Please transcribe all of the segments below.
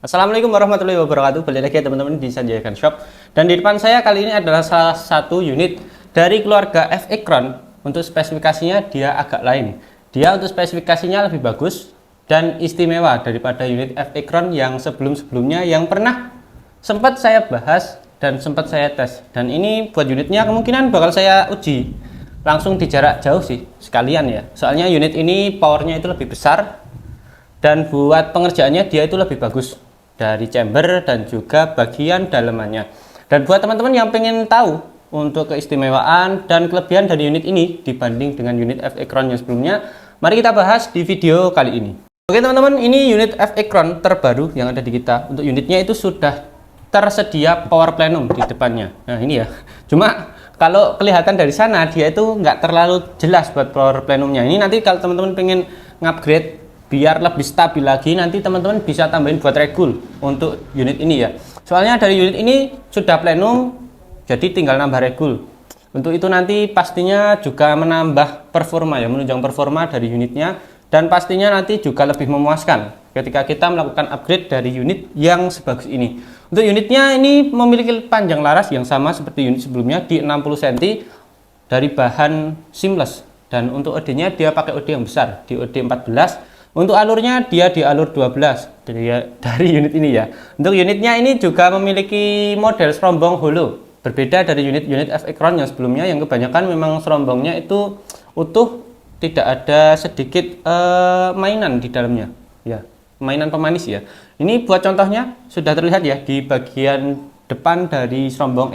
Assalamualaikum warahmatullahi wabarakatuh. Balik lagi ya teman-teman di Sanjaya Shop. Dan di depan saya kali ini adalah salah satu unit dari keluarga F-Ecron. Untuk spesifikasinya dia agak lain. Dia untuk spesifikasinya lebih bagus dan istimewa daripada unit F-Ecron yang sebelum-sebelumnya yang pernah sempat saya bahas dan sempat saya tes. Dan ini buat unitnya kemungkinan bakal saya uji langsung di jarak jauh sih sekalian ya. Soalnya unit ini powernya itu lebih besar dan buat pengerjaannya dia itu lebih bagus dari chamber dan juga bagian dalamannya. Dan buat teman-teman yang pengen tahu untuk keistimewaan dan kelebihan dari unit ini dibanding dengan unit F-Ecron yang sebelumnya, mari kita bahas di video kali ini. Oke teman-teman, ini unit F-Ecron terbaru yang ada di kita. Untuk unitnya itu sudah tersedia power plenum di depannya. Nah ini ya, cuma kalau kelihatan dari sana dia itu nggak terlalu jelas buat power plenumnya. Ini nanti kalau teman-teman pengen ngupgrade biar lebih stabil lagi, nanti teman-teman bisa tambahin buat regul untuk unit ini ya. Soalnya dari unit ini sudah plenum, jadi tinggal nambah regul. Untuk itu nanti pastinya juga menambah performa ya, menunjang performa dari unitnya, dan pastinya nanti juga lebih memuaskan ketika kita melakukan upgrade dari unit yang sebagus ini. Untuk unitnya ini memiliki panjang laras yang sama seperti unit sebelumnya di 60 cm dari bahan seamless, dan untuk OD-nya dia pakai OD yang besar di OD 14. Untuk alurnya dia di alur 12 dari unit ini ya. Untuk unitnya ini juga memiliki model serombong hollow. Berbeda dari unit-unit F-Ecron yang sebelumnya yang kebanyakan memang serombongnya itu utuh, tidak ada sedikit mainan di dalamnya. Ya, mainan pemanis ya. Ini buat contohnya sudah terlihat ya di bagian depan dari serombong,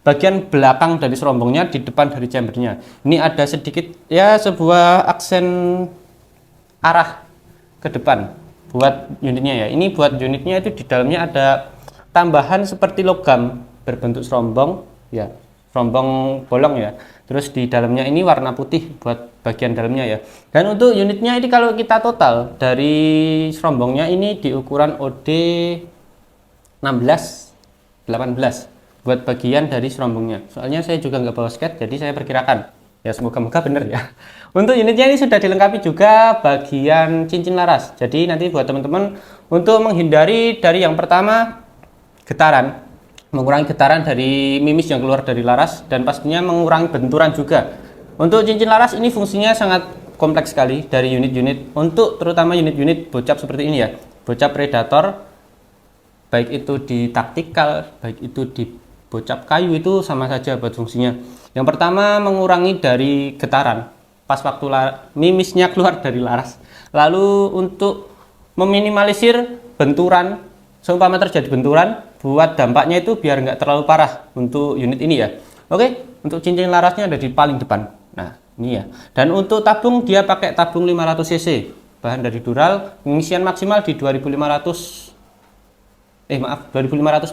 bagian belakang dari serombongnya di depan dari chambernya. Ini ada sedikit ya sebuah aksen arah ke depan buat unitnya ya. Ini buat unitnya itu di dalamnya ada tambahan seperti logam berbentuk serombong ya, serombong bolong ya. Terus di dalamnya ini warna putih buat bagian dalamnya ya. Dan untuk unitnya ini kalau kita total dari serombongnya ini di ukuran OD 16 18 buat bagian dari serombongnya. Soalnya saya juga nggak bawa sketch, jadi saya perkirakan ya, semoga-moga bener ya. Untuk unitnya ini sudah dilengkapi juga bagian cincin laras. Jadi nanti buat teman-teman untuk menghindari dari yang pertama getaran, mengurangi getaran dari mimis yang keluar dari laras, dan pastinya mengurangi benturan juga. Untuk cincin laras ini fungsinya sangat kompleks sekali dari unit-unit, untuk terutama unit-unit bocap seperti ini ya. Bocap predator, baik itu di taktikal, baik itu di bocap kayu, itu sama saja buat fungsinya. Yang pertama mengurangi dari getaran pas waktu mimisnya keluar dari laras. Lalu untuk meminimalisir benturan, seumpama terjadi benturan, buat dampaknya itu biar nggak terlalu parah untuk unit ini ya. Oke, untuk cincin larasnya ada di paling depan. Nah ini ya. Dan untuk tabung dia pakai tabung 500 cc, bahan dari Dural, pengisian maksimal di 2500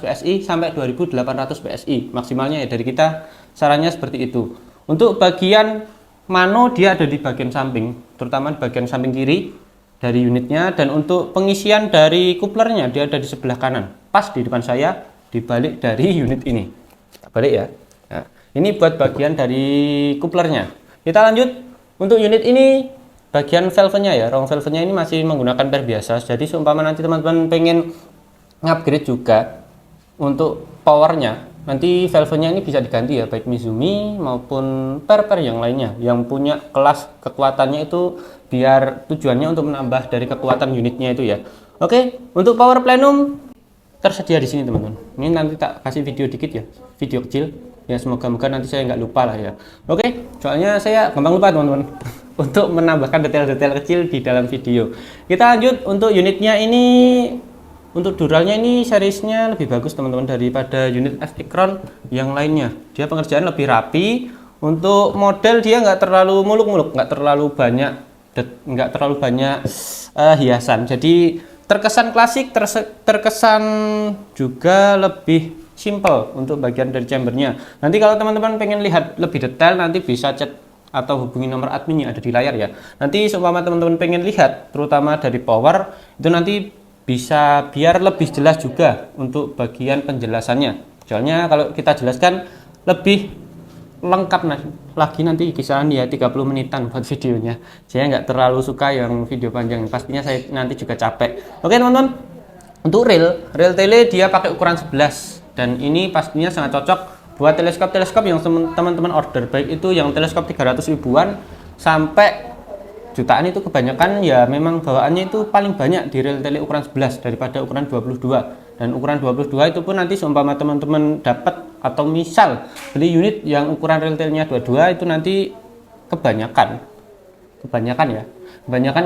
PSI sampai 2800 PSI maksimalnya ya dari kita, sarannya seperti itu. Untuk bagian mano dia ada di bagian samping, terutama di bagian samping kiri dari unitnya, dan untuk pengisian dari kuplernya dia ada di sebelah kanan, pas di depan saya, di balik dari unit ini. Balik ya. Nah, ini buat bagian dari kuplernya. Kita lanjut. Untuk unit ini bagian valve-nya ya, rong valve-nya ini masih menggunakan per biasa. Jadi seumpama nanti teman-teman pengen upgrade juga untuk powernya, nanti valve-nya ini bisa diganti ya, baik Mizumi maupun per yang lainnya yang punya kelas kekuatannya itu, biar tujuannya untuk menambah dari kekuatan unitnya itu ya. Oke, untuk power plenum tersedia di sini teman-teman. Ini nanti tak kasih video dikit ya, video kecil ya, semoga-moga nanti saya nggak lupa lah ya. Oke, soalnya saya gampang lupa teman-teman untuk menambahkan detail-detail kecil di dalam video. Kita lanjut. Untuk unitnya ini, untuk duralnya ini seriesnya lebih bagus teman-teman daripada unit F-Ecron yang lainnya. Dia pengerjaan lebih rapi. Untuk model dia nggak terlalu muluk-muluk, nggak terlalu banyak hiasan. Jadi terkesan klasik, terkesan juga lebih simple untuk bagian dari chambernya. Nanti kalau teman-teman pengen lihat lebih detail, nanti bisa chat atau hubungi nomor admin yang ada di layar ya. Nanti seumpama teman-teman pengen lihat terutama dari power, itu nanti bisa biar lebih jelas juga untuk bagian penjelasannya. Soalnya kalau kita jelaskan lebih lengkap lagi nanti kisaran ya 30 menitan buat videonya. Saya nggak terlalu suka yang video panjang, pastinya saya nanti juga capek. Oke teman-teman, Untuk rel tele dia pakai ukuran 11 dan ini pastinya sangat cocok buat teleskop-teleskop yang teman-teman order, baik itu yang teleskop 300 ribuan sampai jutaan. Itu kebanyakan ya memang bawaannya itu paling banyak di rel tele ukuran 11 daripada ukuran 22. Dan ukuran 22 itu pun nanti seumpama teman-teman dapat atau misal beli unit yang ukuran rel telenya 22 itu nanti kebanyakan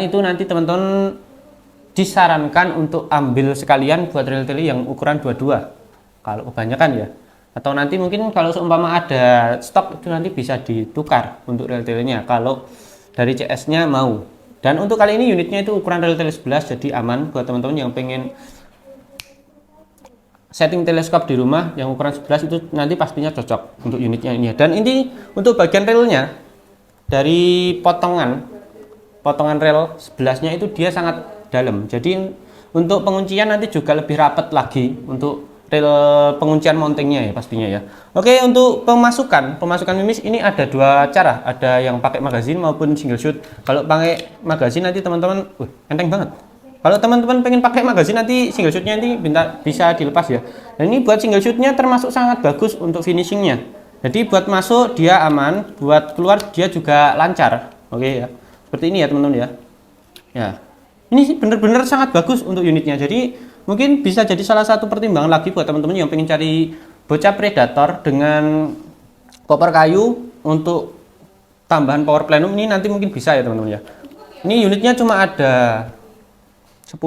itu nanti teman-teman disarankan untuk ambil sekalian buat rel tele yang ukuran 22 kalau kebanyakan ya. Atau nanti mungkin kalau seumpama ada stok itu nanti bisa ditukar untuk rel telenya kalau dari CS-nya mau. Dan untuk kali ini unitnya itu ukuran rel tele 11, jadi aman buat teman-teman yang pengen setting teleskop di rumah yang ukuran 11 itu nanti pastinya cocok untuk unitnya ini. Dan ini untuk bagian relnya dari potongan rel 11-nya itu dia sangat dalam. Jadi untuk penguncian nanti juga lebih rapat lagi untuk rel penguncian mountingnya ya pastinya ya. Oke, untuk pemasukan mimis ini ada dua cara, ada yang pakai magazin maupun single shoot. Kalau pakai magazin nanti teman-teman enteng banget. Kalau teman-teman pengen pakai magazin nanti single shootnya nanti bisa dilepas ya. Dan ini buat single shootnya termasuk sangat bagus untuk finishingnya. Jadi buat masuk dia aman, buat keluar dia juga lancar. Oke ya, seperti ini ya teman-teman ya. Ya, ini benar-benar sangat bagus untuk unitnya. Jadi mungkin bisa jadi salah satu pertimbangan lagi buat teman-teman yang pengen cari bocah predator dengan popor kayu untuk tambahan power plenum. Ini nanti mungkin bisa ya teman-teman ya. Ini unitnya cuma ada 10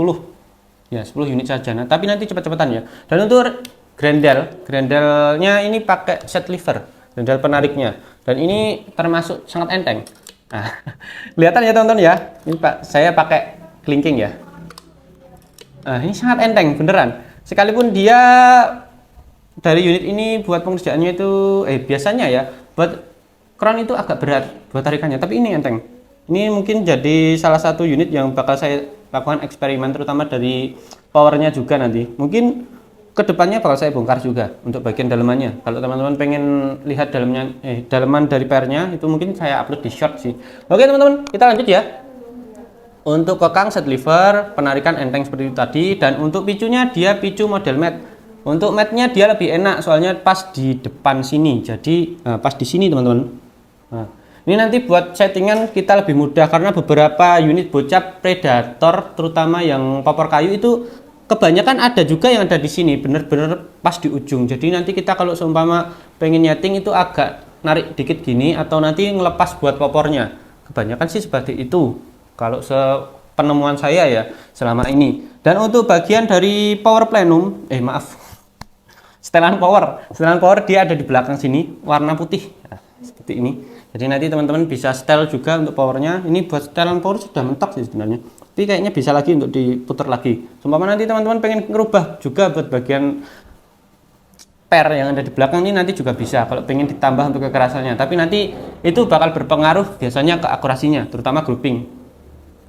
ya, 10 unit saja. Nah, tapi nanti cepat-cepatan ya. Dan untuk grendelnya ini pakai set lever, grendel penariknya. Dan ini termasuk sangat enteng. Nah, kelihatan ya teman-teman ya. Ini saya pakai kelingking ya. Nah, ini sangat enteng beneran. Sekalipun dia dari unit ini buat pengerjaannya itu biasanya ya buat crown itu agak berat buat tarikannya, tapi ini enteng. Ini mungkin jadi salah satu unit yang bakal saya lakukan eksperimen, terutama dari powernya juga nanti. Mungkin kedepannya bakal saya bongkar juga untuk bagian dalamannya. Kalau teman-teman pengen lihat dalaman dari pernya itu mungkin saya upload di short sih. Oke teman-teman, kita lanjut ya. Untuk kokang set lever, penarikan enteng seperti itu tadi. Dan untuk picunya dia picu model mat. Untuk matnya dia lebih enak soalnya pas di depan sini. Jadi pas di sini teman-teman. Nah, ini nanti buat settingan kita lebih mudah karena beberapa unit bocah predator terutama yang popor kayu itu kebanyakan ada juga yang ada di sini bener-bener pas di ujung. Jadi nanti kita kalau seumpama pengen nyeting itu agak narik dikit gini atau nanti ngelepas buat popornya. Kebanyakan sih seperti itu kalau penemuan saya ya selama ini. Dan untuk bagian dari power plenum setelan power dia ada di belakang sini warna putih nah, seperti ini. Jadi nanti teman-teman bisa setel juga untuk powernya. Ini buat setelan power sudah mentok sih sebenarnya, tapi kayaknya bisa lagi untuk diputar lagi. Seumpama nanti teman-teman pengen ngerubah juga buat bagian per yang ada di belakang ini nanti juga bisa kalau pengen ditambah untuk kekerasannya. Tapi nanti itu bakal berpengaruh biasanya ke akurasinya, terutama grouping.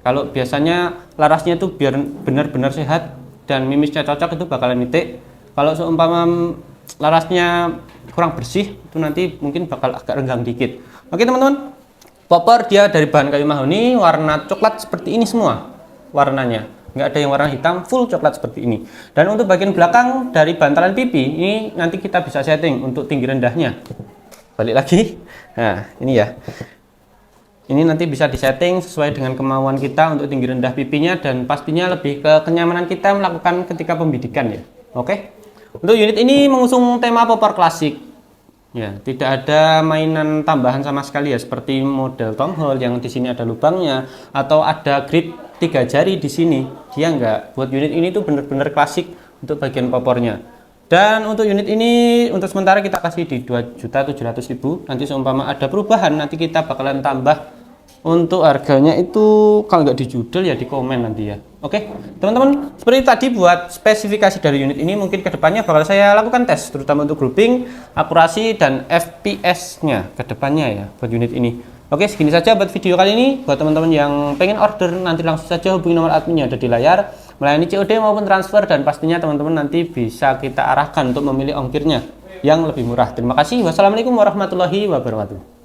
Kalau biasanya larasnya itu biar benar-benar sehat dan mimisnya cocok itu bakalan nitik. Kalau seumpama larasnya kurang bersih itu nanti mungkin bakal agak renggang dikit. Oke teman-teman, popor dia dari bahan kayu mahoni, warna coklat seperti ini semua warnanya, nggak ada yang warna hitam, full coklat seperti ini. Dan untuk bagian belakang dari bantalan pipi ini nanti kita bisa setting untuk tinggi rendahnya. Balik lagi, nah ini ya, ini nanti bisa disetting sesuai dengan kemauan kita untuk tinggi rendah pipinya dan pastinya lebih ke kenyamanan kita melakukan ketika pembidikan ya. Oke, untuk unit ini mengusung tema popor klasik. Ya, tidak ada mainan tambahan sama sekali ya, seperti model tonghole yang di sini ada lubangnya atau ada grip 3 jari di sini. Dia enggak. Buat unit ini tuh bener-bener klasik untuk bagian popornya. Dan untuk unit ini untuk sementara kita kasih di 2.700.000. Nanti seumpama ada perubahan nanti kita bakalan tambah. Untuk harganya itu kalau nggak di judul ya di komen nanti ya. Oke teman-teman, seperti tadi buat spesifikasi dari unit ini mungkin kedepannya bakal saya lakukan tes terutama untuk grouping, akurasi dan FPS nya kedepannya ya buat unit ini. Oke, segini saja buat video kali ini. Buat teman-teman yang pengen order nanti langsung saja hubungi nomor adminnya ada di layar, melayani COD maupun transfer, dan pastinya teman-teman nanti bisa kita arahkan untuk memilih ongkirnya yang lebih murah. Terima kasih. Wassalamualaikum warahmatullahi wabarakatuh.